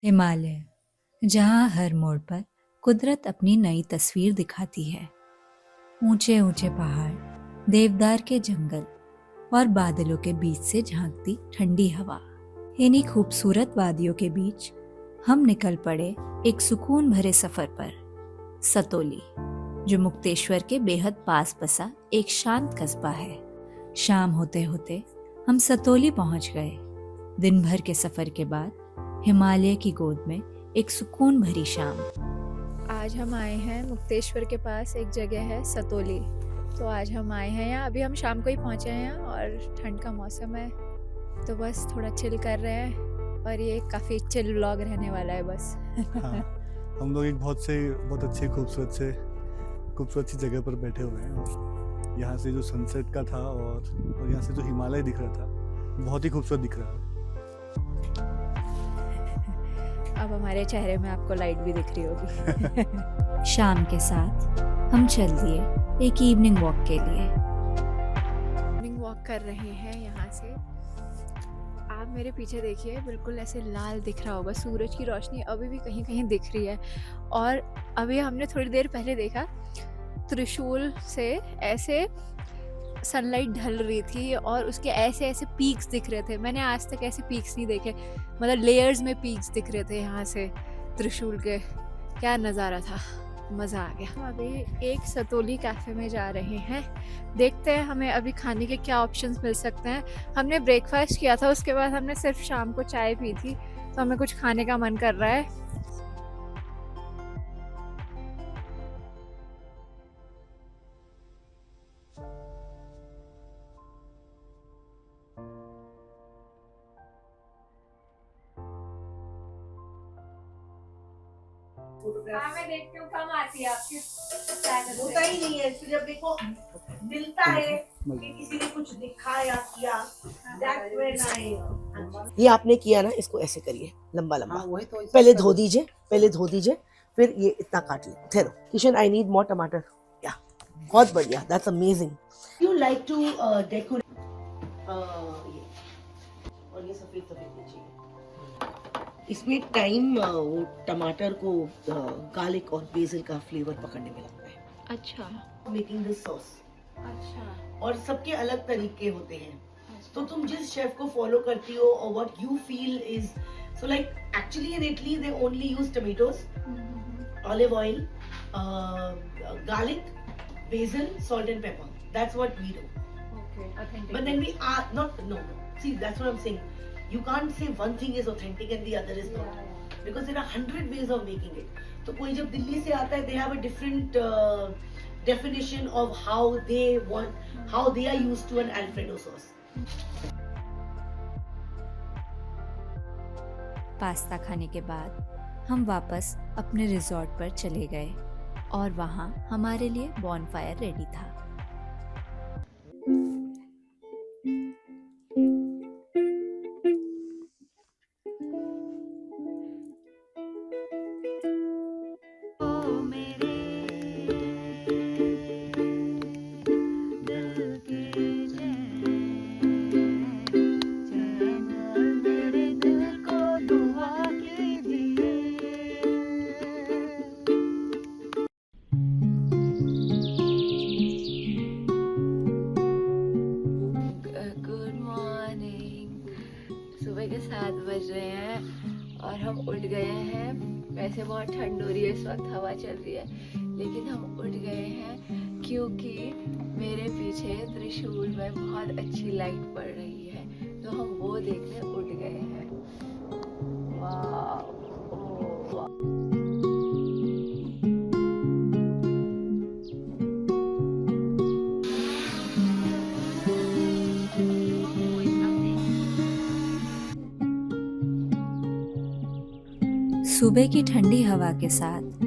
हिमालय, जहाँ हर मोड़ पर कुदरत अपनी नई तस्वीर दिखाती है। ऊंचे ऊंचे पहाड़, देवदार के जंगल और बादलों के बीच से झांकती ठंडी हवा। इन्हीं खूबसूरत वादियों के बीच हम निकल पड़े एक सुकून भरे सफर पर। सतोली, जो मुक्तेश्वर के बेहद पास बसा एक शांत कस्बा है। शाम होते होते हम सतोली पहुंच गए। दिन भर के सफर के बाद हिमालय की गोद में एक सुकून भरी शाम। आज हम आए हैं मुक्तेश्वर के पास, एक जगह है सतोली। तो आज हम आए हैं यहाँ, अभी हम शाम को ही पहुँचे हैं और ठंड का मौसम है तो बस थोड़ा चिल कर रहे हैं। और ये काफ़ी चिल व्लॉग रहने वाला है बस। हाँ, हम लोग एक बहुत अच्छे खूबसूरत सी जगह पर बैठे हुए हैं और यहाँ से जो सनसेट का था और यहाँ से जो हिमालय दिख रहा था, बहुत ही खूबसूरत दिख रहा है। अब हमारे चेहरे में आपको लाइट भी दिख रही होगी। शाम के साथ हम चल दिए एक इवनिंग वॉक के लिए। इवनिंग वॉक कर रहे हैं यहाँ से। आप मेरे पीछे देखिए, बिल्कुल ऐसे लाल दिख रहा होगा, सूरज की रोशनी अभी भी कहीं कहीं दिख रही है। और अभी हमने थोड़ी देर पहले देखा त्रिशूल से ऐसे सनलाइट ढल रही थी और उसके ऐसे ऐसे पीक्स दिख रहे थे। मैंने आज तक ऐसे पीक्स नहीं देखे, मतलब लेयर्स में पीक्स दिख रहे थे यहाँ से त्रिशूल के। क्या नज़ारा था, मज़ा आ गया। हम अभी एक सतोली कैफ़े में जा रहे हैं, देखते हैं हमें अभी खाने के क्या ऑप्शंस मिल सकते हैं। हमने ब्रेकफास्ट किया था, उसके बाद हमने सिर्फ शाम को चाय पी थी, तो हमें कुछ खाने का मन कर रहा है। हाँ, मैं देखती हूँ कम आती है आपकी। होता ही नहीं है, फिर जब देखो मिलता है कि किसी ने कुछ दिखा या किया, that's when I ये आपने किया ना, इसको ऐसे करिए लंबा लंबा। हाँ, वही तो पहले धो दीजिए, फिर ये इतना काट लीजिए। ठहरो किशन, आई नीड मोर टमाटर। या बहुत बढ़िया, that's amazing. You like to decorate ये, और ये सफेद सफेद चाहिए। इसमें टाइम वो टमाटर को गार्लिक और बेसिल का फ्लेवर पकड़ने में लगता है। अच्छा, मेकिंग दिस सॉस। अच्छा। और सबके अलग तरीके होते हैं, तो तुम जिस शेफ को फॉलो करती हो और what you feel is so like actually in Italy they only use tomatoes, olive oil, garlic, basil, salt and pepper. That's what we do. Okay, authentic. But then we are not, no. See, that's what I'm saying. You can't say one thing is authentic and the other is not. Because there are 100 ways of making it. तो कोई जब दिल्ली से आता है, they have a different definition of how they are used to an Alfredo sauce. Pasta खाने के बाद हम वापस अपने रिजॉर्ट पर चले गए और वहाँ हमारे लिए बॉनफायर रेडी था। Good morning. सुबह के 7 बज रहे हैं और हम उठ गए हैं। वैसे बहुत ठंड हो रही है इस वक्त, हवा चल रही है, लेकिन हम उठ गए हैं क्योंकि मेरे पीछे त्रिशूल में बहुत अच्छी लाइट पड़ रही है, तो हम वो देखने उठ गए हैं। वाह, ओह वाह। सुबह की ठंडी हवा के साथ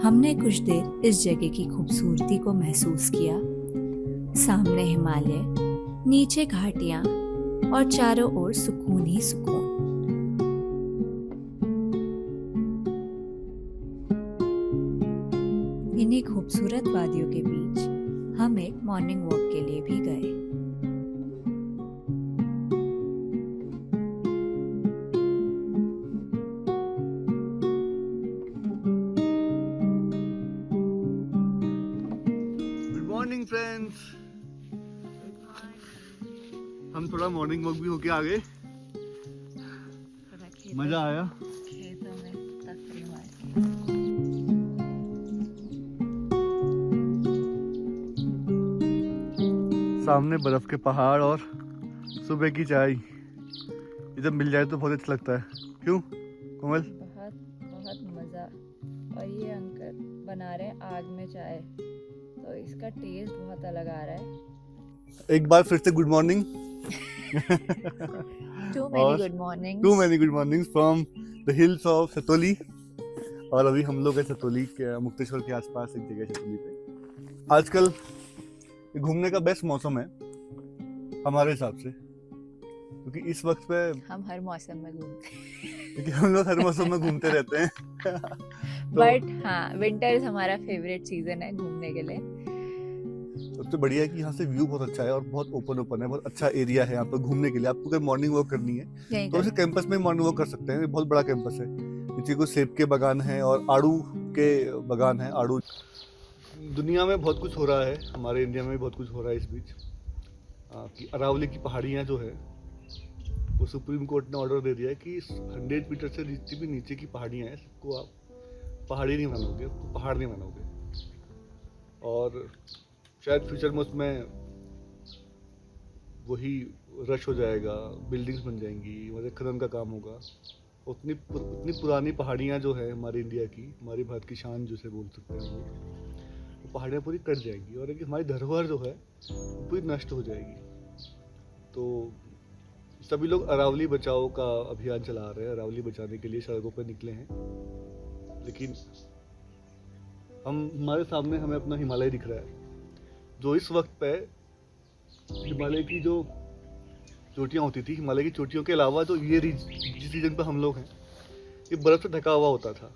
हमने कुछ देर इस जगह की खूबसूरती को महसूस किया। सामने हिमालय, नीचे घाटियां और चारों ओर सुकून ही सुकून। इन्हीं खूबसूरत वादियों के बीच हम एक मॉर्निंग वॉक के लिए भी गए। Morning friends. हम थोड़ा मॉर्निंग वॉक भी होके आ गए, मजा आया। खेतों में तफरी मार के। सामने बर्फ के पहाड़ और सुबह की चाय, ये जब मिल जाए तो बहुत अच्छा लगता है। क्यों कोमल? बहुत बहुत मज़ा। और ये अंकल बना रहे हैं आग में चाय, तो इसका टेस्ट बहुत अलग आ रहा है। एक बार फिर से good morning. Too many good mornings from the hills of Satoli. और अभी हम लोग हैं सतोली के, मुक्तेश्वर के आसपास एक जगह सतोली पे। आजकल घूमने का बेस्ट मौसम है हमारे हिसाब से, क्योंकि इस वक्त पे हम हर मौसम में घूमते हैं, क्योंकि हम लोग हर मौसम में घूमते रहते हैं। बट हाँ, विंटर्स हमारा फेवरेट सीजन है घूमने के लिए। सबसे बढ़िया है कि यहाँ से व्यू बहुत अच्छा है और बहुत ओपन है, बहुत अच्छा एरिया है यहाँ पर घूमने के लिए। आपको अगर मॉर्निंग वॉक करनी है तो वैसे कैंपस में मॉर्निंग वॉक कर सकते हैं, बहुत बड़ा कैंपस है। नीचे को सेब के बागान है और आड़ू के बागान है। आड़ू, दुनिया में बहुत कुछ हो रहा है, हमारे इंडिया में भी बहुत कुछ हो रहा है इस बीच। कि अरावली की पहाड़ियाँ जो है वो सुप्रीम कोर्ट ने ऑर्डर दे दिया है कि 100 मीटर से जितनी भी नीचे की पहाड़ियाँ हैं सबको आप पहाड़ी नहीं मानोगे, पहाड़ नहीं मानोगे। और शायद फ्यूचर में उसमें वही रश हो जाएगा, बिल्डिंग्स बन जाएंगी, मतलब खनन का काम होगा। उतनी पुरानी पहाड़ियाँ जो है हमारी इंडिया की, हमारी भारत की शान जिसे बोल सकते हैं वो पहाड़ियाँ पूरी कट जाएंगी और एक हमारी धरोहर जो है वो पूरी नष्ट हो जाएगी। तो सभी लोग अरावली बचाओ का अभियान चला रहे हैं, अरावली बचाने के लिए सड़कों पर निकले हैं। लेकिन हमारे सामने हमें अपना हिमालय दिख रहा है, जो इस वक्त पे हिमालय की जो चोटियाँ होती थी, हिमालय की चोटियों के अलावा जो ये जिस रीजन पे हम लोग हैं ये बर्फ़ से ढका हुआ होता था।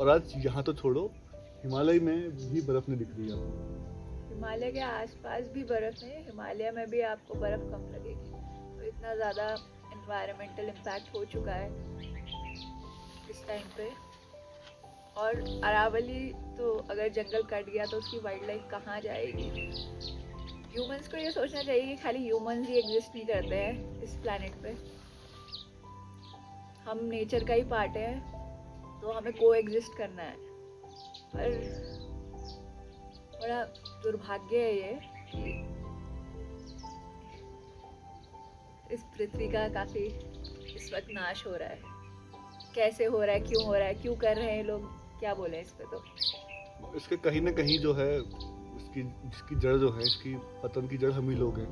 और आज यहाँ तो छोड़ो, हिमालय में भी बर्फ़ नहीं दिख रही है आपको। हिमालय के आसपास भी बर्फ़ है, हिमालय में भी आपको बर्फ़ कम लगेगी। तो इतना ज़्यादा एनवायरमेंटल इम्पैक्ट हो चुका है इस टाइम पे। और अरावली तो अगर जंगल कट गया तो उसकी वाइल्ड लाइफ कहाँ जाएगी? ह्यूमंस को ये सोचना चाहिए कि खाली ह्यूमंस ही एग्जिस्ट नहीं करते हैं इस प्लैनेट पे, हम नेचर का ही पार्ट है, तो हमें को एग्जिस्ट करना है। पर बड़ा दुर्भाग्य है ये कि इस पृथ्वी का काफ़ी इस वक्त नाश हो रहा है। कैसे हो रहा है, क्यों हो रहा है, क्यों कर रहे हैं लोग, क्या बोले इस पे? तो इसके कहीं ना कहीं जो है जिसकी जड़ जो है, इसकी पतन की जड़ हम ही लोग हैं।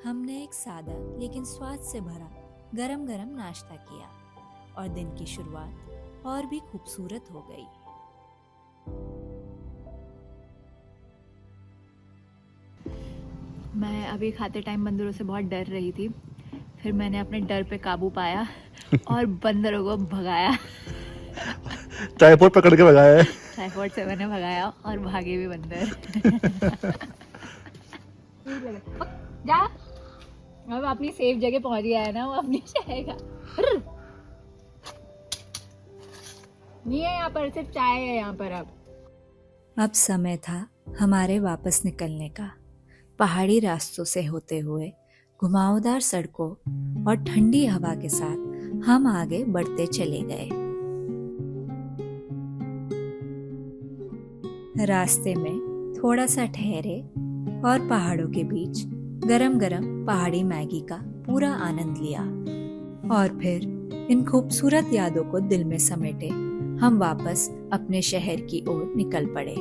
हमने एक सादा लेकिन स्वाद से भरा गरम गरम नाश्ता किया और दिन की शुरुआत और भी खूबसूरत हो गई। मैं अभी खाते टाइम बंदरों से बहुत डर रही थी, फिर मैंने अपने डर पे काबू पाया और बंदरों को भगाया। ट्राइपॉड पकड़ के भगाया है। ट्राइपॉड से मैंने भगाया और भागे भी बंदर। जा, अब अपनी सेफ जगह पहुंच गया है ना, वो अपनी जाएगा। नहीं है यहाँ पर, सिर्फ चाय है यहाँ पर। अब समय था हमारे वापस निकलने का। पहाड़ी रास्तों से होते हुए घुमावदार सड़कों और ठंडी हवा के साथ हम आगे बढ़ते चले गए। रास्ते में थोड़ा सा ठहरे और पहाड़ों के बीच गरम गरम पहाड़ी मैगी का पूरा आनंद लिया और फिर इन खूबसूरत यादों को दिल में समेटे हम वापस अपने शहर की ओर निकल पड़े।